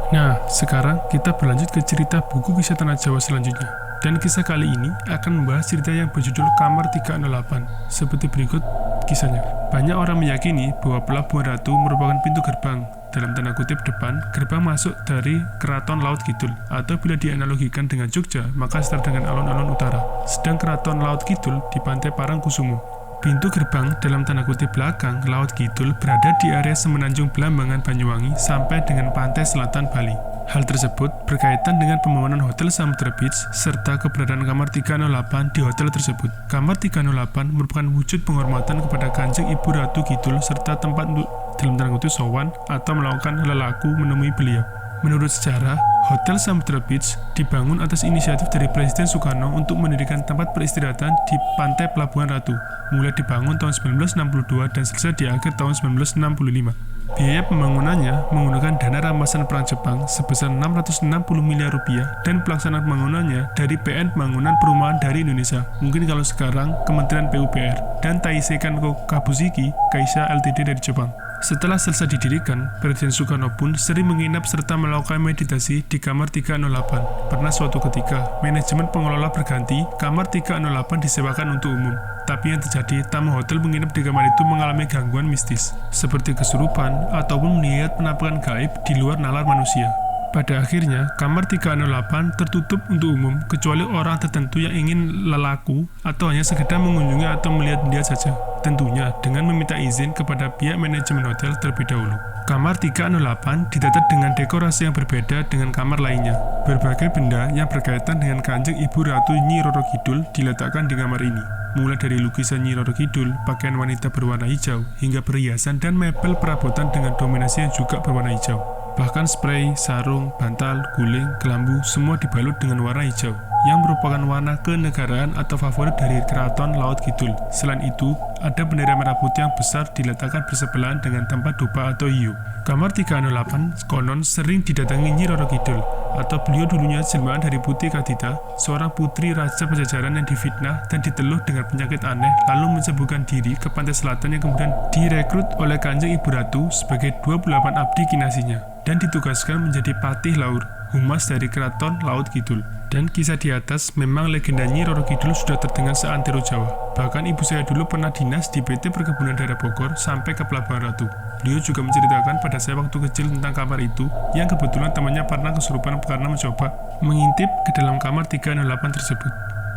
Nah, sekarang kita berlanjut ke cerita buku kisah Tanah Jawa selanjutnya. Dan kisah kali ini akan membahas cerita yang berjudul Kamar 308. Seperti berikut kisahnya. Banyak orang meyakini bahwa Pelabuhan Ratu merupakan pintu gerbang, dalam tanda kutip depan, gerbang masuk dari Keraton Laut Kidul, atau bila dianalogikan dengan Jogja, maka setara dengan alun-alun utara. Sedang Keraton Laut Kidul di pantai Parangkusumo. Pintu gerbang dalam tanda kutip belakang Laut Kidul berada di area semenanjung Blambangan Banyuwangi sampai dengan pantai selatan Bali. Hal tersebut berkaitan dengan pembangunan Hotel Samudra Beach serta keberadaan Kamar 308 di hotel tersebut. Kamar 308 merupakan wujud penghormatan kepada Kanjeng Ibu Ratu Kidul serta tempat untuk dalam tanda kutip sowan atau melakukan lelaku menemui beliau. Menurut sejarah, Hotel Samudra Beach dibangun atas inisiatif dari Presiden Soekarno untuk mendirikan tempat peristirahatan di pantai Pelabuhan Ratu. Mulai dibangun tahun 1962 dan selesai di akhir tahun 1965. Biaya pembangunannya menggunakan dana rampasan Perang Jepang sebesar 660 miliar rupiah dan pelaksanaan pembangunannya dari PN Pembangunan Perumahan dari Indonesia, mungkin kalau sekarang Kementerian PUPR, dan Taisei Kanko Kabushiki Kaisha Ltd dari Jepang. Setelah selesai didirikan, Presiden Soekarno pun sering menginap serta melakukan meditasi di Kamar 308. Pernah suatu ketika, manajemen pengelola berganti, Kamar 308 disewakan untuk umum. Tapi yang terjadi, tamu hotel menginap di kamar itu mengalami gangguan mistis, seperti kesurupan ataupun melihat penampakan gaib di luar nalar manusia. Pada akhirnya, Kamar 308 tertutup untuk umum, kecuali orang tertentu yang ingin lelaku atau hanya sekedar mengunjungi atau melihat-lihat saja. Tentunya dengan meminta izin kepada pihak manajemen hotel terlebih dahulu. Kamar 308 ditata dengan dekorasi yang berbeda dengan kamar lainnya. Berbagai benda yang berkaitan dengan Kanjeng Ibu Ratu Nyi Roro Kidul diletakkan di kamar ini. Mulai dari lukisan Nyi Roro Kidul, pakaian wanita berwarna hijau, hingga perhiasan dan mebel perabotan dengan dominasi yang juga berwarna hijau. Bahkan spray, sarung, bantal, guling, kelambu semua dibalut dengan warna hijau, yang merupakan warna kenegaraan atau favorit dari Keraton Laut Kidul. Selain itu, ada bendera merah putih yang besar diletakkan bersebelahan dengan tempat dupa atau hiu. Kamar 308 konon sering didatangi Nyi Roro Kidul, atau beliau dulunya jelmaan dari Putri Kadita, seorang putri Raja Pajajaran yang difitnah dan diteluh dengan penyakit aneh, lalu menceburkan diri ke pantai selatan yang kemudian direkrut oleh Kanjeng Ibu Ratu sebagai 28 abdi kinasinya, dan ditugaskan menjadi patih laur, humas dari Keraton Laut Kidul. Dan kisah di atas memang legenda Nyi Roro Kidul sudah terdengar seantero Jawa. Bahkan ibu saya dulu pernah dinas di PT Perkebunan Daerah Bogor sampai ke Pelabuhan Ratu. Beliau juga menceritakan pada saya waktu kecil tentang kamar itu, yang kebetulan temannya pernah kesurupan karena mencoba mengintip ke dalam kamar 308 tersebut.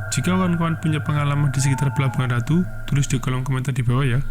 Jika kawan-kawan punya pengalaman di sekitar Pelabuhan Ratu, tulis di kolom komentar di bawah ya.